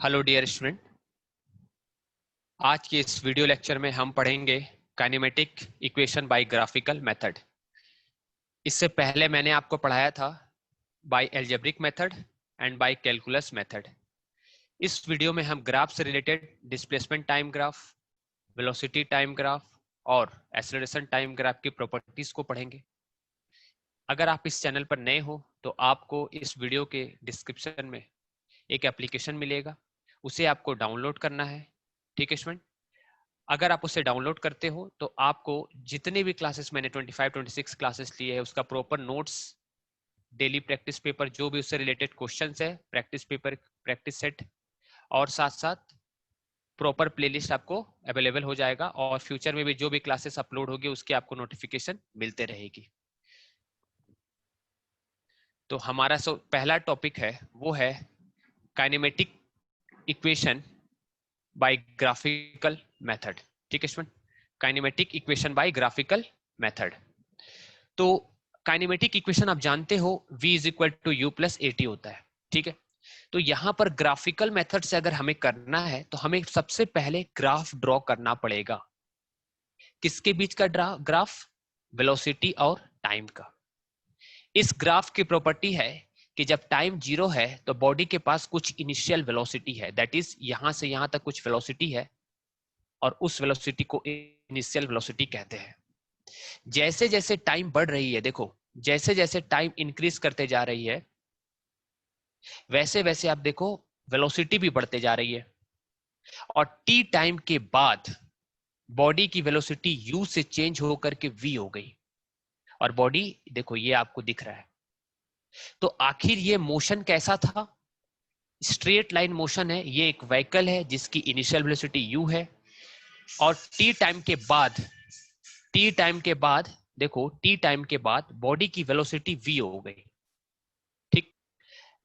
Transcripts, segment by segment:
Hello dear student, आज के इस वीडियो लेक्चर में हम पढ़ेंगे kinematic equation by graphical method. इससे पहले मैंने आपको पढ़ाया था by algebraic method and by calculus method. इस वीडियो में हम ग्राफ से related displacement time graph, velocity time graph और एक्सेलरेशन टाइम ग्राफ की प्रॉपर्टीज को पढ़ेंगे। अगर आप इस चैनल पर नए हो तो आपको इस वीडियो के डिस्क्रिप्शन में एक एप्लीकेशन मिलेगा, उसे आपको डाउनलोड करना है। ठीक है स्टूडेंट, अगर आप उसे डाउनलोड करते हो तो आपको जितने भी क्लासेस मैंने 25-26 क्लासेस लिए है उसका proper notes, daily practice paper, जो भी उससे रिलेटेड क्वेश्चंस है, प्रैक्टिस पेपर, प्रैक्टिस सेट और साथ साथ प्रॉपर प्लेलिस्ट आपको अवेलेबल हो जाएगा और फ्यूचर में भी जो भी क्लासेस अपलोड होगी उसकी आपको नोटिफिकेशन मिलते रहेगी। तो हमारा पहला टॉपिक है वो है kinematic equation by graphical method. ठीक है student, kinematic equation by graphical method. तो काइनेमेटिक इक्वेशन आप जानते हो v is equal to u plus a t होता है। ठीक है, तो यहां पर ग्राफिकल मेथड से अगर हमें करना है तो हमें सबसे पहले ग्राफ ड्रॉ करना पड़ेगा। किसके बीच का ग्राफ? वेलोसिटी और टाइम का। इस ग्राफ की प्रॉपर्टी है कि जब टाइम जीरो है तो बॉडी के पास कुछ इनिशियल वेलोसिटी है, दैट इज यहां से यहां तक कुछ वेलोसिटी है और उस वेलोसिटी को इनिशियल वेलोसिटी कहते हैं। जैसे जैसे टाइम बढ़ रही है, देखो जैसे जैसे टाइम इंक्रीज करते जा रही है वैसे वैसे आप देखो वेलोसिटी भी बढ़ते जा रही है और टी टाइम के बाद बॉडी की वेलोसिटी यू से चेंज होकर के वी हो गई और बॉडी देखो ये आपको दिख रहा है। तो आखिर ये मोशन कैसा था? स्ट्रेट लाइन मोशन है। ये एक व्हीकल है जिसकी इनिशियल वेलोसिटी यू है और टी टाइम के बाद देखो टी टाइम के बाद बॉडी की वेलोसिटी वी हो गई। ठीक,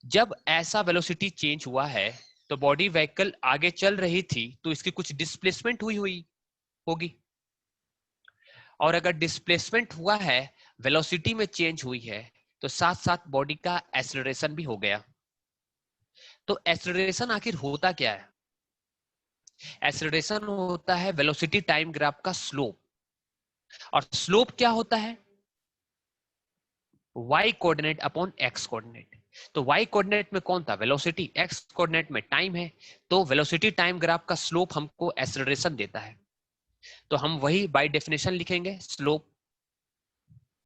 जब ऐसा वेलोसिटी चेंज हुआ है तो बॉडी व्हीकल आगे चल रही थी तो इसकी कुछ डिस्प्लेसमेंट हुई हुई होगी और अगर डिस्प्लेसमेंट हुआ है, वेलोसिटी में चेंज हुई है तो साथ साथ बॉडी का एक्सेलरेशन भी हो गया। तो एक्सेलरेशन आखिर होता क्या है? एक्सेलरेशन होता है वेलोसिटी टाइम ग्राफ का स्लोप। और स्लोप क्या होता है? y coordinate upon x coordinate. तो y कोऑर्डिनेट में कौन था? वेलोसिटी। x कोऑर्डिनेट में टाइम है, तो वेलोसिटी टाइम ग्राफ का स्लोप हमको एक्सेलरेशन देता है। तो हम वही बाय डेफिनेशन लिखेंगे स्लोप।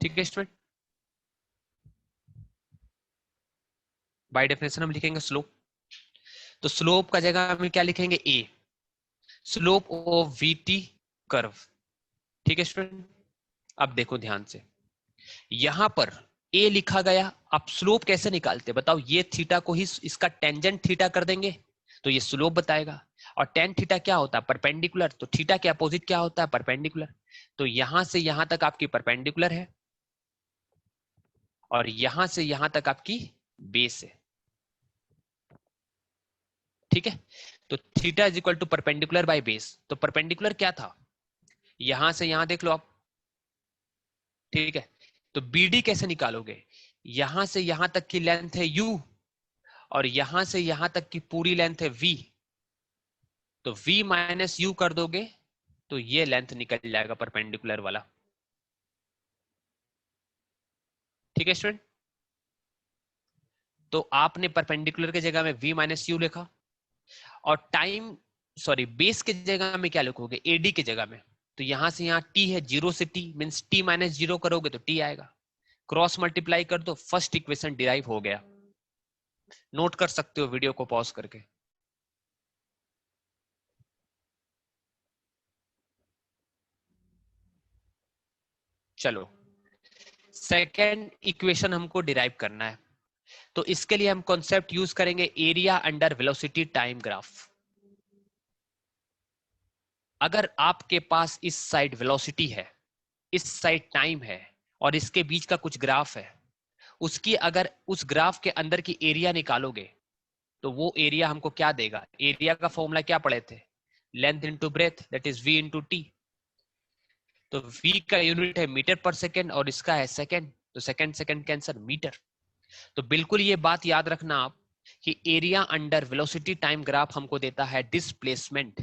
ठीक है स्टूडेंट, बाय डेफिनेशन हम लिखेंगे स्लोप। तो स्लोप का जगह हम क्या लिखेंगे? a, slope of vt curve. ठीक है स्टूडेंट, अब देखो ध्यान से, यहां पर a लिखा गया। आप स्लोप कैसे निकालते बताओ? ये थीटा को ही इसका टेंजेंट थीटा कर देंगे तो ये स्लोप बताएगा। और टेन थीटा क्या होता है? परपेंडिकुलर। तो थीटा के अपोजिट क्या होता है? परपेंडिकुलर। तो यहां से यहां तक आपकी परपेंडिकुलर है और यहां से यहां तक आपकी बेस है। ठीक है, तो theta is equal to perpendicular by base. तो परपेंडिकुलर क्या था? यहां से यहां देख लो आप। ठीक है, तो बीडी कैसे निकालोगे? यहां से यहां तक की लेंथ है u और यहां से यहां तक की पूरी लेंथ है v। तो v माइनस यू कर दोगे तो ये लेंथ निकल जाएगा परपेंडिकुलर वाला। ठीक है स्टूडेंट, तो आपने परपेंडिकुलर की जगह में v माइनस यू लिखा और टाइम सॉरी बेस की जगह में क्या लिखोगे? एडी की जगह में। तो यहां से यहां t है, जीरो से t means t minus zero करोगे तो t आएगा। क्रॉस मल्टीप्लाई कर दो, फर्स्ट इक्वेशन डिराइव हो गया। नोट कर सकते हो वीडियो को पॉज करके। चलो, सेकेंड इक्वेशन हमको डिराइव करना है तो इसके लिए हम कॉन्सेप्ट यूज करेंगे area under velocity time graph. अगर आपके पास इस साइड वेलोसिटी है, इस साइड टाइम है और इसके बीच का कुछ ग्राफ है, उसकी अगर उस ग्राफ के अंदर की एरिया निकालोगे तो वो एरिया हमको क्या देगा? एरिया का फॉर्मूला क्या पढ़े थे? Length into breadth, that is v into T. तो v का यूनिट है मीटर पर सेकेंड और इसका है सेकेंड, तो सेकेंड सेकेंड के आंसर मीटर। तो बिल्कुल ये बात याद रखना आप कि area under velocity time graph हमको देता है डिस्प्लेसमेंट।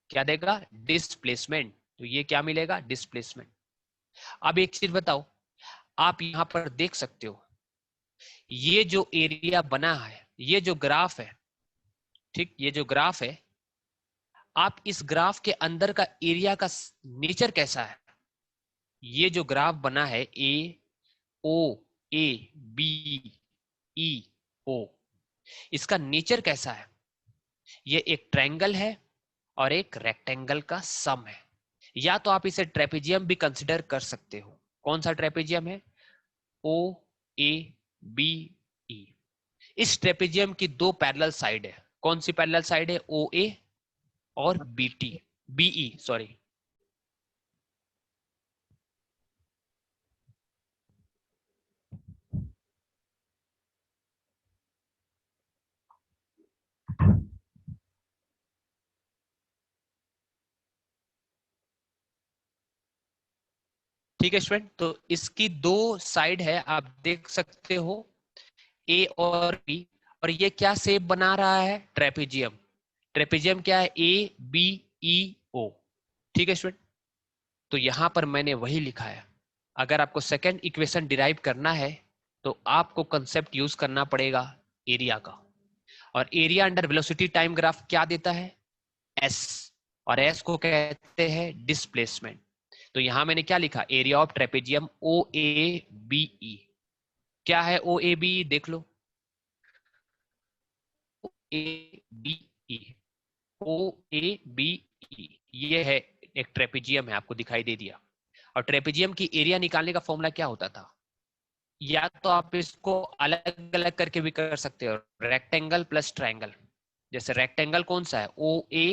क्या देगा? डिस्प्लेसमेंट। तो ये क्या मिलेगा? डिस्प्लेसमेंट। अब एक चीज बताओ, आप यहां पर देख सकते हो ये जो एरिया बना है, ये जो ग्राफ है, ठीक, ये जो ग्राफ है, आप इस ग्राफ के अंदर का एरिया का नेचर कैसा है? ये जो ग्राफ बना है ए ओ ए बी ई ओ, इसका नेचर कैसा है? ये एक ट्रायंगल है और एक रेक्टेंगल का सम है। या तो आप इसे ट्रेपेजियम भी कंसिडर कर सकते हो। कौन सा ट्रेपेजियम है? ओ ए बी ई। इस ट्रेपेजियम की दो पैरेलल साइड है। कौन सी पैरेलल साइड है? ओ ए और बी टी, बीई सॉरी। ठीक है स्टूडेंट, तो इसकी दो साइड है, आप देख सकते हो, ए और बी। और ये क्या शेप बना रहा है? ट्रेपेजियम। ट्रेपेजियम क्या है? ए बी ई ओ। ठीक है स्टूडेंट, तो यहां पर मैंने वही लिखा है। अगर आपको सेकेंड इक्वेशन डिराइव करना है तो आपको कंसेप्ट यूज करना पड़ेगा एरिया का। और area under velocity time graph क्या देता है? एस। और एस को कहते हैं डिस्प्लेसमेंट। तो यहां मैंने क्या लिखा? Area of trapezium O A B E. क्या है ओ ए बी? देख लो, ए B E, O A B ई, ये है एक ट्रेपेजियम है, आपको दिखाई दे दिया। और ट्रेपेजियम की एरिया निकालने का फॉर्मूला क्या होता था? या तो आप इसको अलग अलग करके भी कर सकते हो, रेक्टेंगल प्लस ट्रायंगल। जैसे रेक्टेंगल कौन सा है? ओ ए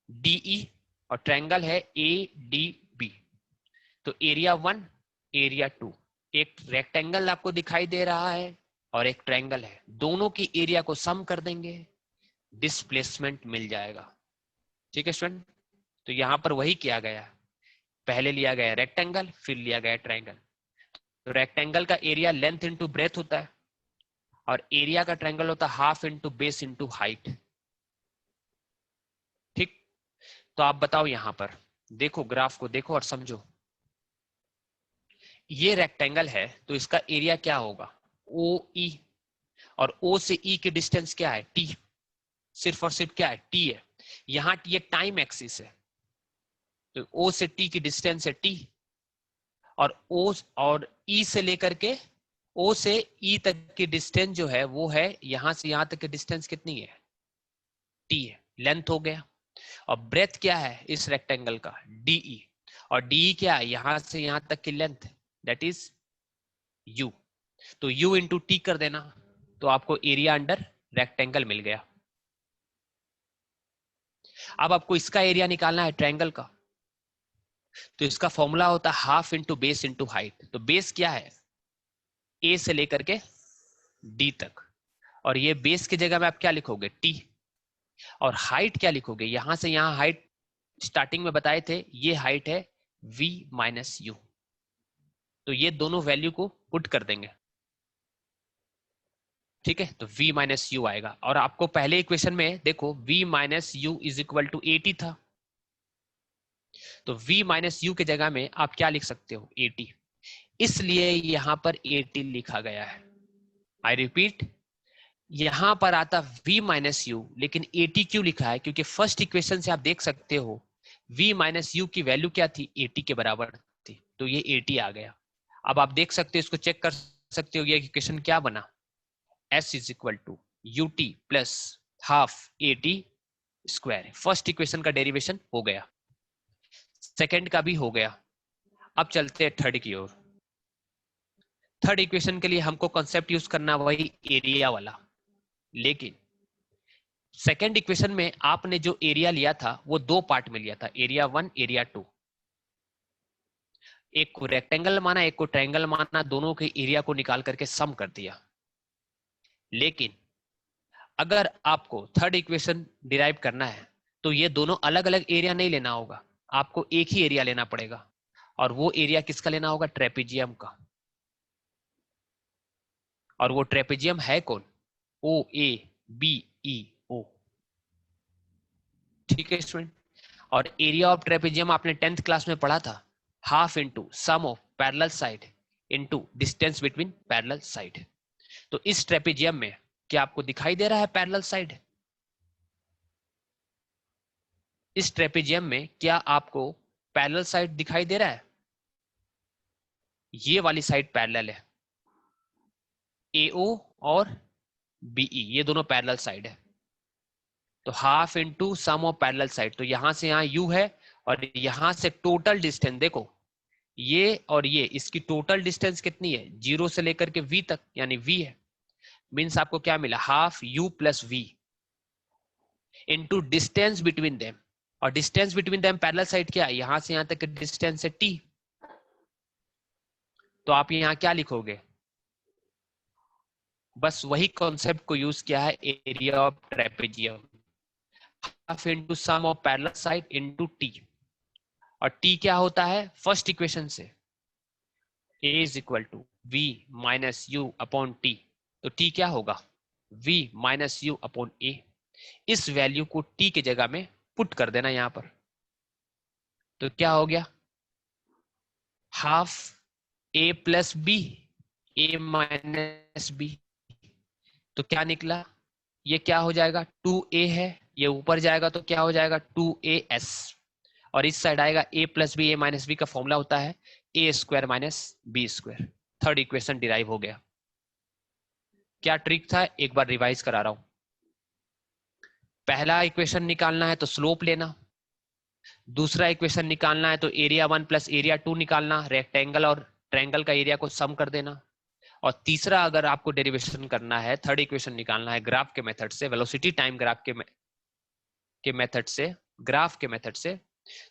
डी ई, और ट्रायंगल है ए डी बी। तो एरिया वन, एरिया टू, एक रेक्टेंगल आपको दिखाई दे रहा है और एक ट्रायंगल है, दोनों की एरिया को सम कर देंगे, डिस्प्लेसमेंट मिल जाएगा। ठीक है स्टूडेंट, तो यहां पर वही किया गया, पहले लिया गया रेक्टेंगल, फिर लिया गया ट्रायंगल। तो रेक्टेंगल का एरिया लेंथ इंटू ब्रेथ होता है, और एरिया का ट्रायंगल होता है half into base into height. ठीक, तो आप बताओ, यहां पर देखो, ग्राफ को देखो और समझो। ये रेक्टेंगल है तो इसका एरिया क्या होगा? ओ ई। और ओ से ई की डिस्टेंस क्या है? टी। सिर्फ और सिर्फ क्या है? टी है। यहां ये टाइम एक्सिस है, तो ओ से टी की डिस्टेंस है टी। और ओ और ई से लेकर के ओ से ई तक की डिस्टेंस जो है वो है, यहां से यहां तक की डिस्टेंस कितनी है? टी है, लेंथ हो गया। और ब्रेथ क्या है इस रेक्टेंगल का? डीई। और डीई क्या है? यहां से यहां तक की लेंथ, दैट इज यू। तो यू इंटू टी कर देना, तो आपको एरिया अंडर रेक्टेंगल मिल गया। अब आपको इसका एरिया निकालना है ट्रायंगल का, तो इसका फॉर्मूला होता है half into base into height. तो बेस क्या है? ए से लेकर के डी तक, और ये बेस की जगह में आप क्या लिखोगे? टी। और हाइट क्या लिखोगे? यहां से यहां हाइट स्टार्टिंग में बताए थे, ये हाइट है v माइनस यू। तो ये दोनों वैल्यू को पुट कर देंगे। ठीक है, तो v माइनस यू आएगा। और आपको पहले इक्वेशन में देखो, v minus u is equal to 80 था, तो v माइनस यू के जगह में आप क्या लिख सकते हो? 80। इसलिए यहां पर 80 लिखा गया है। आई रिपीट, यहां पर आता v माइनस यू, लेकिन 80 क्यों लिखा है? क्योंकि फर्स्ट इक्वेशन से आप देख सकते हो v माइनस यू की वैल्यू क्या थी? 80 के बराबर थी, तो ये 80 आ गया। अब आप देख सकते हो, इसको चेक कर सकते हो, ये इक्वेशन क्या बना? s is equal to u t plus half a t square. First equation का डेरिवेशन हो गया, सेकेंड का भी हो गया। अब चलते हैं थर्ड की ओर। थर्ड इक्वेशन के लिए हमको कॉन्सेप्ट यूज करना वही एरिया वाला, लेकिन सेकेंड इक्वेशन में आपने जो एरिया लिया था वो दो पार्ट में लिया था, एरिया वन, एरिया टू। एक को रेक्टेंगल माना, एक को ट्रायंगल माना, दोनों के एरिया को निकाल करके सम कर दिया। लेकिन अगर आपको थर्ड इक्वेशन डिराइव करना है तो ये दोनों अलग अलग एरिया नहीं लेना होगा, आपको एक ही एरिया लेना पड़ेगा। और वो एरिया किसका लेना होगा? ट्रेपेजियम का। और वो ट्रेपेजियम है कौन? ओ ए BEO। ठीक है स्टूडेंट। और एरिया ऑफ ट्रेपेजियम आपने 10th क्लास में पढ़ा था, half into sum of parallel side into distance between parallel side. तो इस ट्रेपेजियम में क्या आपको दिखाई दे रहा है पैरेलल साइड? इस ट्रेपेजियम में क्या आपको पैरेलल साइड दिखाई दे रहा है? ये वाली साइड पैरेलल है, AO और BE ये दोनों पैरेलल साइड है। तो half into sum of parallel side, तो यहां से यहां U है और यहां से टोटल डिस्टेंस देखो, ये और ये, इसकी टोटल डिस्टेंस कितनी है? 0 से लेकर के V तक, यानी V है। मीन्स आपको क्या मिला? Half U plus V into distance between them. और distance between them parallel side क्या है? यहां से यहां तक डिस्टेंस है T। तो आप यहां क्या लिखोगे? बस वही कॉन्सेप्ट को यूज किया है, area of trapezium, half into sum of parallel side into T। और T क्या होता है? फर्स्ट इक्वेशन से A is equal to V माइनस U अपॉन T। तो T क्या होगा? V माइनस U अपॉन A। इस वैल्यू को T की जगह में पुट कर देना यहां पर। तो क्या हो गया? Half A plus B, A minus B। तो क्या निकला? ये क्या हो जाएगा? 2A है, ये ऊपर जाएगा तो क्या हो जाएगा? 2AS। और इस साइड आएगा A plus B, A minus B का फॉर्मूला होता है A square minus B square. Third equation derive हो गया। क्या ट्रिक था? एक बार रिवाइज करा रहा हूं। पहला इक्वेशन निकालना है तो स्लोप लेना, दूसरा इक्वेशन निकालना है तो एरिया 1 प्लस एरिया 2 निकालना, रेक्टेंगल और ट्रायंगल का एरिया को सम कर देना। और तीसरा अगर आपको डेरिवेशन करना है, थर्ड इक्वेशन निकालना है ग्राफ के मेथड से, वेलोसिटी टाइम ग्राफ के मेथड से, ग्राफ के मेथड से,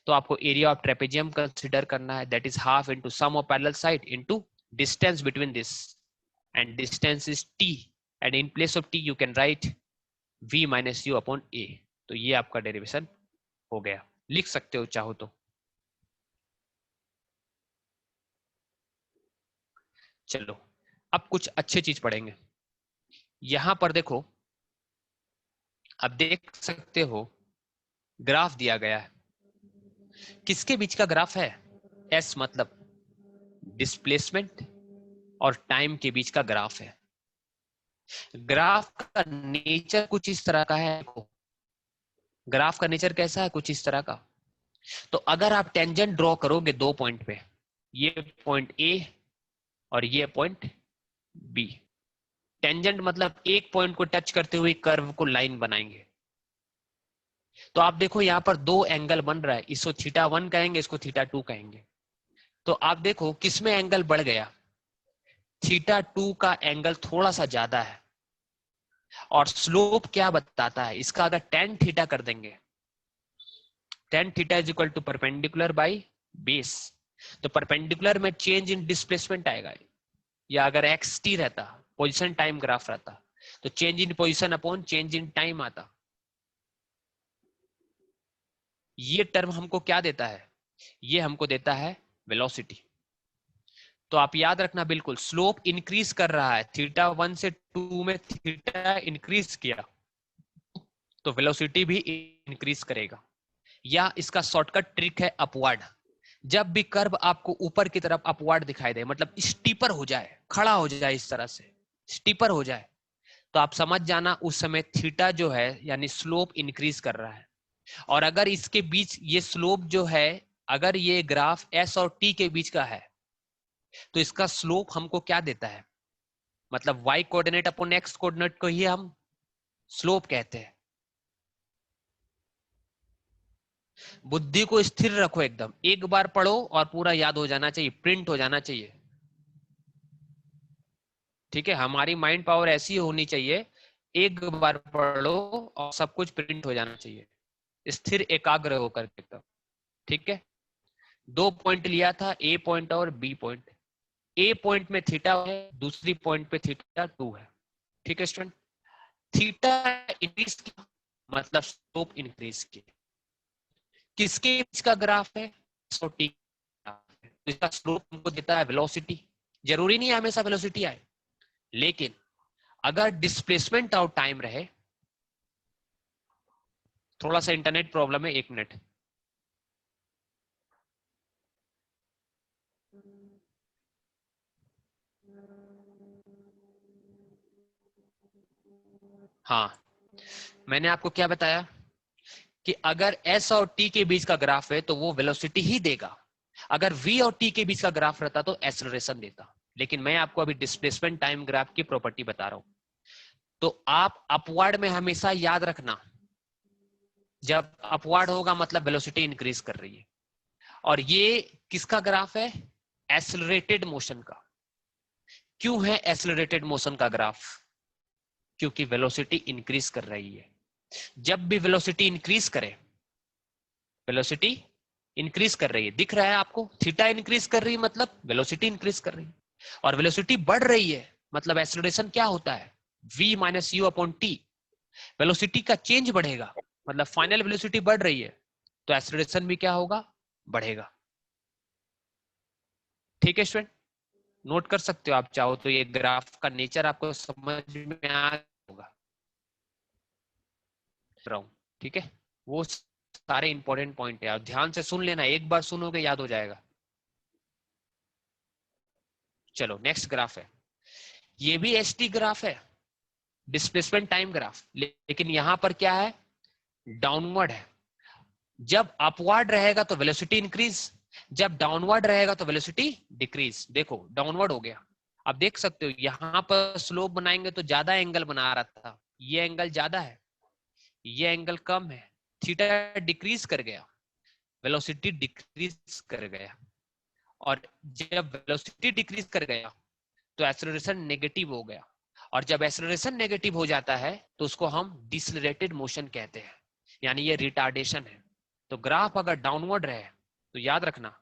तो आपको एरिया ऑफ ट्रेपेजियम कंसीडर करना है, that is half into sum of parallel side into distance between this, and distance is T, and in place of T you can write V माइनस U upon A। तो ये आपका derivation हो गया, लिख सकते हो चाहो तो। चलो अब कुछ अच्छे चीज पढ़ेंगे। यहां पर देखो, अब देख सकते हो ग्राफ दिया गया है, किसके बीच का ग्राफ है? S मतलब डिस्प्लेसमेंट और टाइम के बीच का ग्राफ है। ग्राफ का नेचर कुछ इस तरह का है, ग्राफ का नेचर कैसा है? कुछ इस तरह का। तो अगर आप टेंजेंट ड्रॉ करोगे दो पॉइंट पे, ये पॉइंट A और ये पॉइंट B, टेंजेंट मतलब एक पॉइंट को टच करते हुए कर्व को लाइन बनाएंगे। तो आप देखो यहां पर दो एंगल बन रहा है, इसको θ1 कहेंगे, इसको θ2 कहेंगे। तो आप देखो किसमें एंगल बढ़ गया? θ2 का एंगल थोड़ा सा ज्यादा है। और स्लोप क्या बताता है इसका? अगर tan थीटा कर देंगे, tan theta is equal to perpendicular by base, तो परपेंडिकुलर में चेंज इन डिस्प्लेसमेंट आएगा, या अगर xt रहता, पोजीशन टाइम ग्राफ रहता, तो change in position upon change in time आता। ये टर्म हमको क्या देता है? ये हमको देता है वेलोसिटी। तो आप याद रखना बिल्कुल, स्लोप इंक्रीज कर रहा है, θ1 से 2 में थीटा इंक्रीज किया तो वेलोसिटी भी इंक्रीज करेगा। या इसका शॉर्टकट ट्रिक है अपवर्ड। जब भी कर्व आपको ऊपर की तरफ अपवर्ड दिखाई दे, मतलब स्टीपर हो जाए, खड़ा हो जाए, इस तरह से स्टीपर हो जाए, तो आप समझ जाना उस समय थीटा जो है यानी स्लोप इंक्रीज कर रहा है। और अगर इसके बीच ये स्लोप जो है, अगर ये ग्राफ S और T के बीच का है, तो इसका स्लोप हमको क्या देता है? मतलब y coordinate upon x coordinate को ही हम स्लोप कहते हैं। बुद्धि को स्थिर रखो एकदम, एक बार पढ़ो और पूरा याद हो जाना चाहिए, प्रिंट हो जाना चाहिए। ठीक है, हमारी माइंड पावर ऐसी होनी चाहिए, एक बार पढ़ो और सब कुछ प्रिंट हो जाना चाहिए, स्थिर एकाग्र होकर एकदम। ठीक है, दो पॉइंट लिया था, A पॉइंट और B पॉइंट। A पॉइंट में थीटा है, दूसरी पॉइंट पे θ2 है। ठीक है स्टूडेंट, थीटा इंक्रीज किया मतलब स्लोप इंक्रीज किया। किसके बीच का ग्राफ है? T। इसका स्लोप हमको देता है वेलोसिटी। जरूरी नहीं है हमेशा वेलोसिटी आए, लेकिन अगर डिस्प्लेसमेंट और टाइम रहे थोड़ा सा इंटरनेट प्रॉब्लम है, 1 मिनट। हाँ, मैंने आपको क्या बताया कि अगर s और t के बीच का ग्राफ है तो वो वेलोसिटी ही देगा। अगर v और t के बीच का ग्राफ रहता तो एक्सेलरेशन देता। लेकिन मैं आपको अभी डिस्प्लेसमेंट टाइम ग्राफ की प्रॉपर्टी बता रहा हूं। तो आप अपवर्ड में हमेशा याद रखना, जब अपवर्ड होगा मतलब वेलोसिटी इंक्रीज कर रही है। और ये किसका ग्राफ है? एक्सेलरेटेड मोशन का। क्यों है एक्सेलरेटेड मोशन का ग्राफ? क्योंकि वेलोसिटी इंक्रीज कर रही है। जब भी वेलोसिटी इंक्रीज करे, वेलोसिटी इंक्रीज कर रही है, दिख रहा है आपको, थीटा इंक्रीज कर रही है मतलब वेलोसिटी इंक्रीज कर रही है। और वेलोसिटी बढ़ रही है मतलब एक्सेलरेशन क्या होता है? v minus you upon T. Velocity का चेंज बढ़ेगा मतलब फाइनल वेलोसिटी बढ़ रही है, तो एक्सेलरेशन भी क्या होगा? बढ़ेगा। ठीक है स्टूडेंट, नोट कर सकते हो आप चाहो तो, ये ग्राफ का नेचर आपको समझ में आ होगा। ठीक है, वो सारे इंपॉर्टेंट पॉइंट है, और ध्यान से सुन लेना, एक बार सुनोगे याद हो जाएगा। चलो नेक्स्ट ग्राफ है, ये भी एसटी ग्राफ है, डिस्प्लेसमेंट टाइम ग्राफ, लेकिन यहां पर क्या है? डाउनवर्ड है। जब अपवर्ड रहेगा तो वेलोसिटी इंक्रीज, जब डाउनवर्ड रहेगा तो वेलोसिटी डिक्रीज। देखो डाउनवर्ड हो गया, अब देख सकते हो यहां पर स्लोप बनाएंगे तो ज्यादा एंगल बना रहा था, ये एंगल ज्यादा है, ये एंगल कम है, थीटा डिक्रीज कर गया, वेलोसिटी डिक्रीज कर गया। और जब वेलोसिटी डिक्रीज कर गया तो एक्सेलरेशन नेगेटिव हो गया। और जब एक्सेलरेशन नेगेटिव हो जाता है तो उसको हम डिसलरेटेड मोशन कहते हैं, यानी ये रिटार्डेशन है। तो ग्राफ अगर डाउनवर्ड रहे तो याद रखना,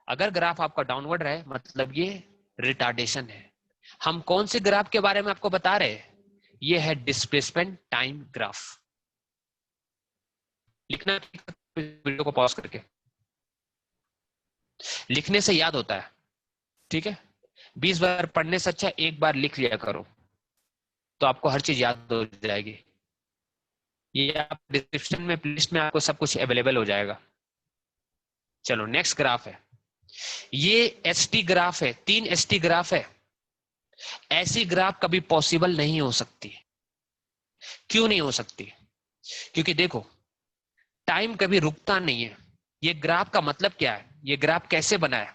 अगर ग्राफ आपका डाउनवर्ड रहे मतलब ये रिटार्डेशन है। हम कौन से ग्राफ के बारे में आपको बता रहे हैं? ये है डिस्प्लेसमेंट टाइम ग्राफ। लिखना, वीडियो को पॉज करके, लिखने से याद होता है। ठीक है, 20 बार पढ़ने से अच्छा एक बार लिख लिया करो, तो आपको हर चीज याद हो जाएगी। ये आप डिस्क्रिप्शन में, प्लेलिस्ट में आपको सब कुछ अवेलेबल हो जाएगा। चलो नेक्स्ट ग्राफ है, ये एसटी ग्राफ है, 3 एसटी ग्राफ है। ऐसी ग्राफ कभी पॉसिबल नहीं हो सकती। क्यों नहीं हो सकती? क्योंकि देखो टाइम कभी रुकता नहीं है। ये ग्राफ का मतलब क्या है? ये ग्राफ कैसे बना है?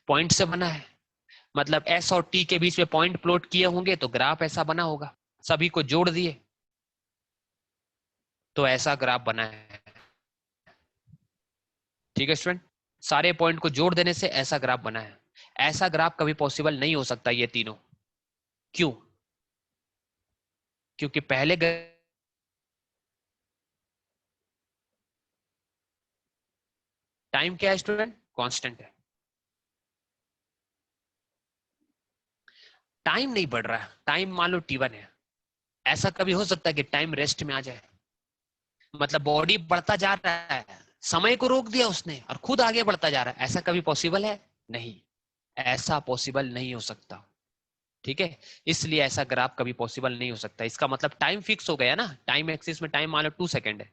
पॉइंट से बना है, मतलब एस और टी के बीच में पॉइंट प्लॉट किए होंगे तो ग्राफ ऐसा बना होगा, सभी को जोड़ दिए तो ऐसा ग्राफ बना है। ठीक है स्टूडेंट, सारे पॉइंट को जोड़ देने से ऐसा ग्राफ बना है। ऐसा ग्राफ कभी पॉसिबल नहीं हो सकता ये तीनों। क्यों? क्योंकि पहले टाइम क्या है स्टूडेंट? कांस्टेंट है। टाइम नहीं बढ़ रहा है, टाइम मान लो T1 है। ऐसा कभी हो सकता है कि टाइम रेस्ट में आ जाए? मतलब बॉडी बढ़ता जा रहा है, समय को रोक दिया उसने और खुद आगे बढ़ता जा रहा है, ऐसा कभी पॉसिबल है? नहीं, ऐसा पॉसिबल नहीं हो सकता। ठीक है, इसलिए ऐसा ग्राफ कभी पॉसिबल नहीं हो सकता। इसका मतलब टाइम फिक्स हो गया ना, टाइम एक्सिस में टाइम मान लो 2 सेकेंड है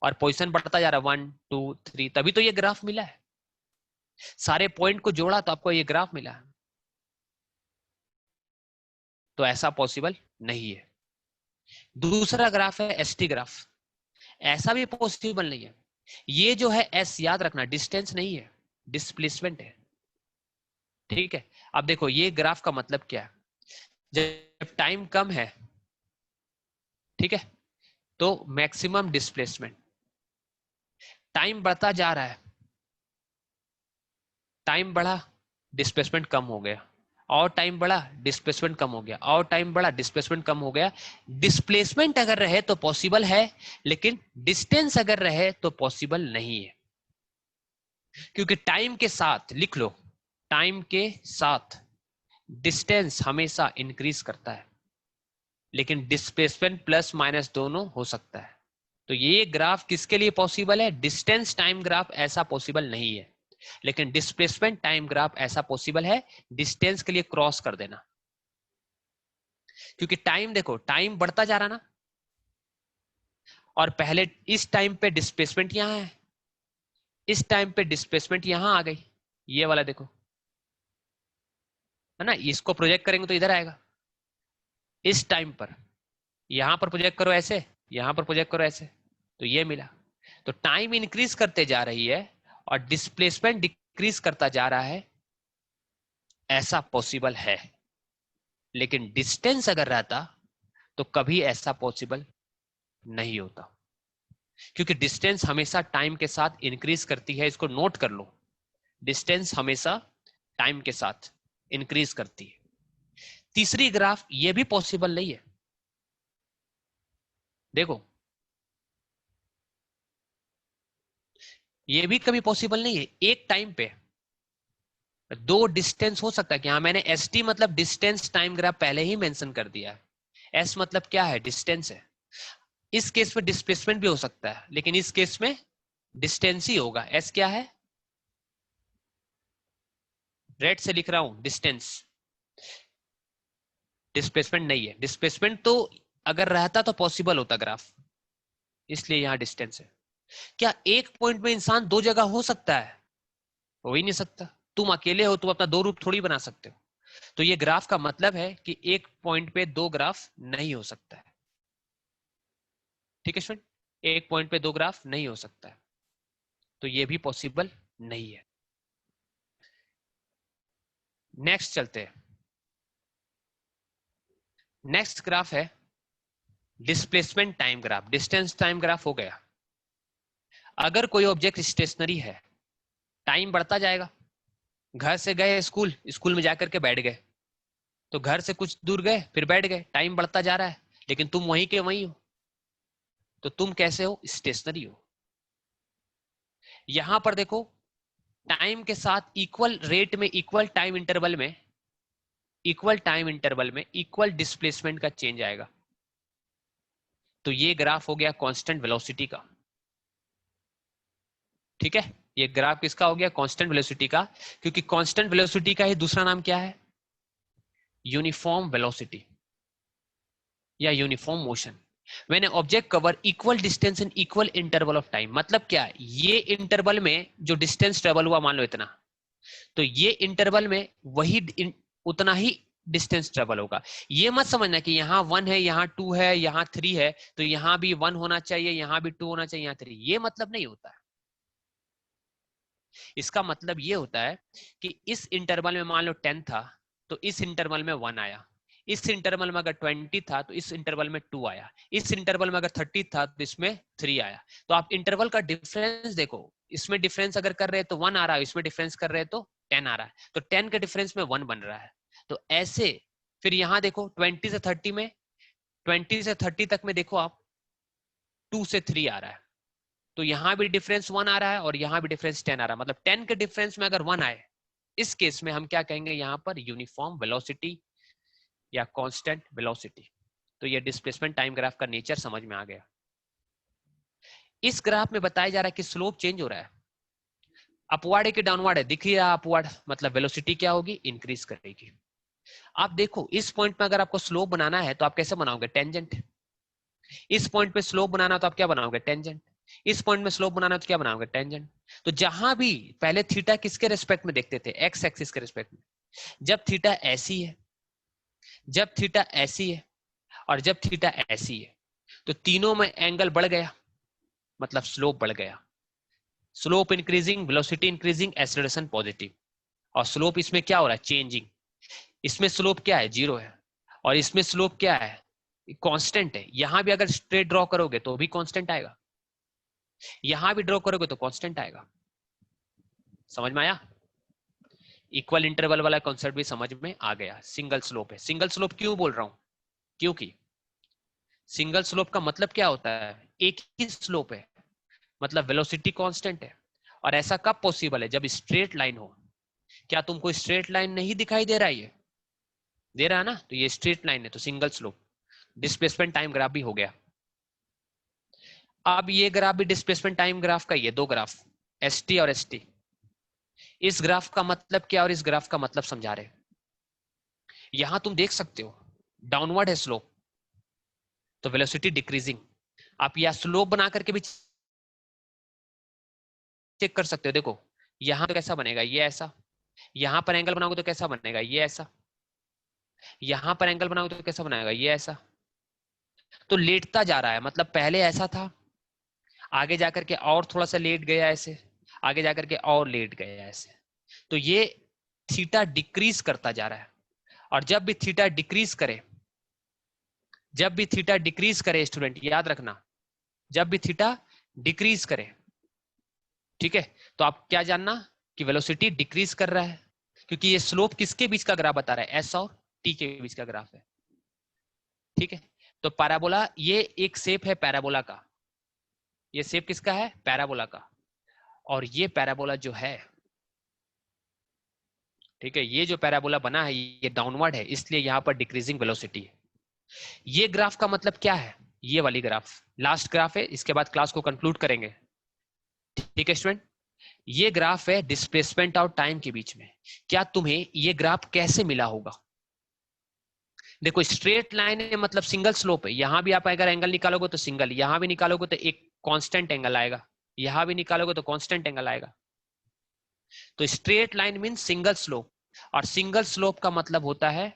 और पोजीशन बढ़ता जा रहा है 1 2 3, तभी तो ये ग्राफ मिला है। सारे पॉइंट को जोड़ा तो आपको ये ग्राफ मिला है, तो ऐसा पॉसिबल नहीं है। दूसरा ग्राफ है एसटी ग्राफ, ऐसा भी पॉसिबल नहीं है। ये जो है एस, याद रखना डिस्टेंस नहीं है, डिस्प्लेसमेंट है। ठीक है, अब देखो ये ग्राफ का मतलब क्या है? जब टाइम कम है, ठीक है, तो मैक्सिमम डिस्प्लेसमेंट, टाइम बढ़ता जा रहा है, टाइम बढ़ा डिस्प्लेसमेंट कम हो गया, और टाइम बढ़ा डिस्प्लेसमेंट कम हो गया, और टाइम बढ़ा डिस्प्लेसमेंट कम हो गया। डिस्प्लेसमेंट अगर रहे तो पॉसिबल है, लेकिन डिस्टेंस अगर रहे तो पॉसिबल नहीं है। क्योंकि टाइम के साथ, लिख लो, टाइम के साथ डिस्टेंस हमेशा इंक्रीज करता है, लेकिन डिस्प्लेसमेंट प्लस माइनस दोनों हो सकता है। तो ये ग्राफ किसके लिए पॉसिबल है? डिस्टेंस टाइम ग्राफ ऐसा पॉसिबल नहीं है, लेकिन डिस्प्लेसमेंट टाइम ग्राफ ऐसा पॉसिबल है। डिस्टेंस के लिए क्रॉस कर देना, क्योंकि टाइम देखो टाइम बढ़ता जा रहा ना, और पहले इस टाइम पे डिस्प्लेसमेंट यहां है, इस टाइम पे डिस्प्लेसमेंट यहां आ गई, ये वाला देखो है ना, इसको प्रोजेक्ट करेंगे तो इधर आएगा। इस टाइम पर यहां पर प्रोजेक्ट करो ऐसे, यहां पर प्रोजेक्ट करो ऐसे, तो ये मिला। तो टाइम इंक्रीज करते जा रही है और डिस्प्लेसमेंट डिक्रीज करता जा रहा है, ऐसा पॉसिबल है। लेकिन डिस्टेंस अगर रहता तो कभी ऐसा पॉसिबल नहीं होता, क्योंकि डिस्टेंस हमेशा टाइम के साथ इंक्रीज करती है, इसको नोट कर लो। डिस्टेंस हमेशा टाइम के साथ इंक्रीज करती है। तीसरी ग्राफ ये भी पॉसिबल नहीं है, देखो ये भी कभी पॉसिबल नहीं है। एक टाइम पे दो डिस्टेंस हो सकता है कि हाँ, मैंने एस टी मतलब डिस्टेंस टाइम ग्राफ पहले ही मेंशन कर दिया है। एस मतलब क्या है, डिस्टेंस है। इस केस में डिस्प्लेसमेंट भी हो सकता है, लेकिन इस केस में डिस्टेंस ही होगा। एस क्या है, रेड से लिख रहा हूं डिस्टेंस, डिस्प्लेसमेंट नहीं है। डिस्प्लेसमेंट तो अगर रहता तो पॉसिबल होता ग्राफ, इसलिए यहां डिस्टेंस है। क्या एक पॉइंट में इंसान दो जगह हो सकता है, हो ही नहीं सकता। तुम अकेले हो, तुम अपना दो रूप थोड़ी बना सकते हो। तो ये ग्राफ का मतलब है कि एक पॉइंट पे दो ग्राफ नहीं हो सकता है। ठीक है स्टूडेंट, एक पॉइंट पे दो ग्राफ नहीं हो सकता है, तो ये भी पॉसिबल नहीं है। नेक्स्ट चलते हैं। नेक्स्ट ग्राफ है displacement time graph. Distance time graph हो गया। अगर कोई ऑब्जेक्ट स्टेशनरी है, टाइम बढ़ता जाएगा। घर से गए स्कूल, स्कूल में जाकर के बैठ गए, तो घर से कुछ दूर गए फिर बैठ गए, टाइम बढ़ता जा रहा है, लेकिन तुम वहीं के वहीं हो। तो तुम कैसे हो, स्टेशनरी हो। यहां पर देखो, टाइम के साथ इक्वल रेट में, इक्वल टाइम इंटरवल में, इक्वल टाइम इंटरवल में इक्वल डिस्प्लेसमेंट का चेंज आएगा। तो ये ग्राफ हो गया कांस्टेंट वेलोसिटी का। ठीक है, ये ग्राफ किसका हो गया, कांस्टेंट वेलोसिटी का। क्योंकि कांस्टेंट वेलोसिटी का ही दूसरा नाम क्या है, यूनिफॉर्म वेलोसिटी या uniform motion. When an object cover equal distance in equal interval of time, मतलब क्या है, ये इंटरवल में जो डिस्टेंस ट्रेवल हुआ मान लो इतना, तो ये इंटरवल में वही उतना ही डिस्टेंस ट्रेवल होगा। ये मत समझना कि यहाँ 1 है, यहाँ 2 है, यहाँ 3 है, तो यहाँ भी 1 होना चाहिए, यहाँ भी 2 होना चाहिए, यहाँ 3। ये मतलब नहीं होता है। इसका मतलब ये होता है कि इस इंटरवल में मान लो 10 था, तो इस इंटरवल में 1 आया। इस इंटरवल में अगर 20 था तो इस इंटरवल में 2 आया। इस इंटरवल में अगर 30 था तो इसमें 3 आया। तो आप इंटरवल का डिफरेंस देखो, इसमें डिफरेंस अगर कर रहे हैं तो 1 आ रहा है, इसमें डिफरेंस कर रहे हैं तो 10 आ रहा है। तो 10 के डिफरेंस में 1 बन रहा है। तो ऐसे फिर यहां देखो 20 से 30 में, 20 से 30 तक में देखो आप 2 से 3 आ रहा है। तो यहां भी डिफरेंस 1 आ रहा है और यहां भी डिफरेंस 10 आ रहा है। मतलब 10 के डिफरेंस में अगर 1 आए, इस केस में हम क्या कहेंगे, यहां पर यूनिफॉर्म वेलोसिटी या कांस्टेंट वेलोसिटी। तो ये डिस्प्लेसमेंट टाइम ग्राफ का नेचर समझ में आ गया। इस ग्राफ में बताया जा रहा है कि स्लोप चेंज हो रहा है, अपवर्ड है कि डाउनवर्ड है, दिख रहा है अपवर्ड, मतलब वेलोसिटी क्या होगी, इंक्रीज करेगी। आप देखो इस पॉइंट में अगर आपको स्लोप बनाना है तो आप कैसे बनाओगे, टेंजेंट। इस पॉइंट पे स्लोप बनाना तो आप क्या बनाओगे, टेंजेंट। इस पॉइंट में स्लोप बनाना तो क्या बनाओगे, टेंजेंट। तो जहां भी पहले थीटा किसके रिस्पेक्ट में देखते थे, एक्स एक्सिस के रिस्पेक्ट में। जब थीटा ऐसी है, जब थीटा ऐसी है और जब थीटा ऐसी है, तो तीनों में एंगल बढ़ गया, मतलब स्लोप बढ़ गया। Slope increasing, velocity increasing, acceleration positive. और स्लोप इसमें क्या हो रहा है, चेंजिंग। इसमें स्लोप क्या है, 0 है, और इसमें स्लोप क्या है, कांस्टेंट है। यहां भी अगर स्ट्रेट ड्रॉ करोगे तो भी कांस्टेंट आएगा, यहां भी ड्रॉ करोगे तो कांस्टेंट आएगा। समझ में आया, इक्वल इंटरवल वाला कॉन्सेप्ट भी समझ में आ गया। सिंगल स्लोप है। सिंगल स्लोप क्यों बोल रहा हूं, क्योंकि सिंगल स्लोप का मतलब क्या होता है, एक ही स्लोप है, मतलब वेलोसिटी कांस्टेंट है। और ऐसा कब पॉसिबल है, जब स्ट्रेट लाइन हो। क्या तुमको स्ट्रेट लाइन नहीं दिखाई दे रहा है, ये दे रहा है ना, तो ये स्ट्रेट लाइन है, तो single slope. Displacement time graph भी हो गया। अब ये ग्राफ भी डिस्प्लेसमेंट टाइम ग्राफ का, ये दो ग्राफ, एस टी और एस टी। इस ग्राफ का मतलब क्या और इस ग्राफ का मतलब समझा रहे। यहां तुम देख सकते हो डाउनवर्ड है स्लोप, तो वेलोसिटी डिक्रीजिंग। आप या स्लोप बना करके भी चेक कर सकते हो। देखो यहां तो कैसा बनेगा, ये ऐसा, यहां पर एंगल बनाओगे तो कैसा बनेगा, ये ऐसा, यहां पर एंगल बनाओगे तो कैसा बनाएगा, ये ऐसा। तो लेटता जा रहा है, मतलब पहले ऐसा था, आगे जाकर के और थोड़ा सा लेट गया ऐसे, आगे जाकर के और लेट गया ऐसे। तो ये थीटा डिक्रीज करता जा रहा है। और जब भी थीटा डिक्रीज करे, जब भी थीटा डिक्रीज करे स्टूडेंट याद रखना, जब भी थीटा डिक्रीज करे, ठीक है, तो आप क्या जानना कि वेलोसिटी डिक्रीज कर रहा है, क्योंकि ये स्लोप किसके बीच का ग्राफ बता रहा है, एस और टी के बीच का ग्राफ है। ठीक है, तो पैराबोला, ये एक शेप है पैराबोला का, ये शेप किसका है, पैराबोला का। और ये पैराबोला जो है, ठीक है, ये जो पैराबोला बना है ये डाउनवर्ड है, इसलिए यहां पर डिक्रीजिंग वेलोसिटी है। ये ग्राफ का मतलब क्या है, ये वाली ग्राफ लास्ट ग्राफ है, इसके बाद क्लास को कंक्लूड करेंगे। ठीक है स्टूडेंट, ये ग्राफ है डिस्प्लेसमेंट और टाइम के बीच में। क्या तुम्हें ये ग्राफ कैसे मिला होगा? देखो स्ट्रेट लाइन है मतलब सिंगल स्लोप है, यहां भी आप अगर एंगल निकालोगे तो सिंगल, यहां भी निकालोगे तो एक कांस्टेंट एंगल आएगा, यहां भी निकालोगे तो कांस्टेंट एंगल आएगा। तो straight line mean single slope, और सिंगल स्लोप का मतलब होता है,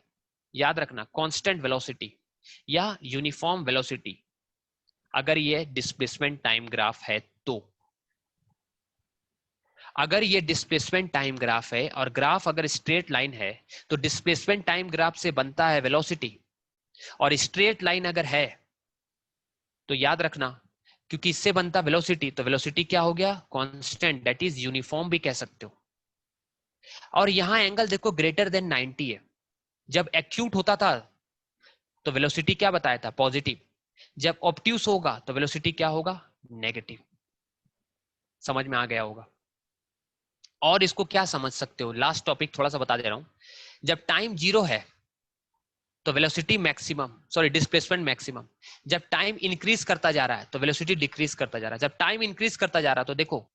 याद रखना, कांस्टेंट वेलोसिटी या यूनिफॉर्म वेलोसिटी, अगर ये डिस्प्लेसमेंट टाइम ग्राफ है तो। अगर ये डिस्प्लेसमेंट टाइम ग्राफ है और ग्राफ अगर स्ट्रेट लाइन है, तो डिस्प्लेसमेंट टाइम ग्राफ से बनता है वेलोसिटी, और स्ट्रेट लाइन अगर है तो याद रखना, क्योंकि इससे बनता वेलोसिटी, तो वेलोसिटी क्या हो गया, कांस्टेंट, दैट इज यूनिफॉर्म भी कह सकते हो। और यहां एंगल देखो ग्रेटर देन 90 है, जब एक्यूट होता था तो वेलोसिटी क्या बताया था, पॉजिटिव, जब ऑब्ट्यूस होगा तो वेलोसिटी क्या होगा, नेगेटिव। समझ में आ गया होगा। और इसको क्या समझ सकते हो, लास्ट टॉपिक थोड़ा सा बता दे रहा हूं, जब टाइम जीरो है तो velocity maximum, sorry displacement maximum, जब टाइम इंक्रीज करता जा रहा है तो वेलोसिटी डिक्रीज करता जा रहा है, जब टाइम इंक्रीज करता जा रहा है तो देखो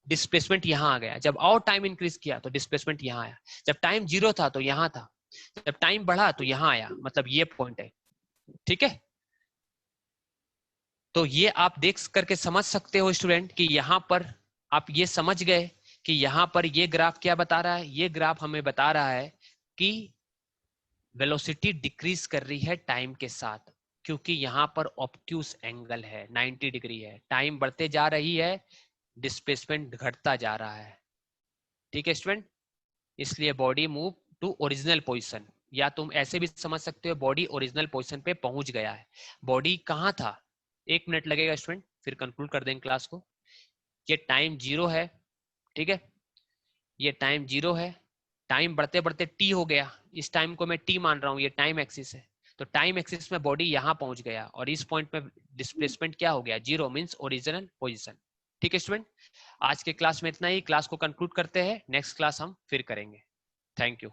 डिस्प्लेसमेंट यहां आ गया, जब और टाइम इंक्रीज किया तो डिस्प्लेसमेंट यहां आया, जब टाइम जीरो था तो यहां था, जब टाइम बढ़ा तो यहां आया, मतलब ये पॉइंट है। ठीक है, तो ये आप देख करके समझ सकते हो स्टूडेंट कि यहां पर आप ये समझ गए कि यहां पर ये ग्राफ क्या बता रहा है, ये ग्राफ हमें बता रहा है कि वेलोसिटी डिक्रीज कर रही है टाइम के साथ, क्योंकि यहां पर ऑब्ट्यूस एंगल है, 90 डिग्री है, टाइम बढ़ते जा रही है, डिस्प्लेसमेंट घटता जा रहा है। ठीक है स्टूडेंट, इसलिए body move to original position, या तुम ऐसे भी समझ सकते हो बॉडी ओरिजिनल पोजीशन पे पहुंच गया है। बॉडी कहां था, 1 मिनट लगेगा स्टूडेंट, फिर कंक्लूड कर देंगे क्लास को। ये टाइम जीरो है, ठीक है, ये टाइम जीरो है, टाइम बढ़ते बढ़ते टी हो गया, इस टाइम को मैं टी मान रहा हूं, ये टाइम एक्सिस है, तो टाइम एक्सिस में बॉडी यहां पहुंच गया और इस पॉइंट में डिस्प्लेसमेंट क्या हो गया, जीरो, मींस ओरिजिनल पोजीशन। ठीक है स्टूडेंट, आज के क्लास में इतना ही, क्लास को कंक्लूड करते हैं, नेक्स्ट क्लास हम फिर करेंगे। Thank you.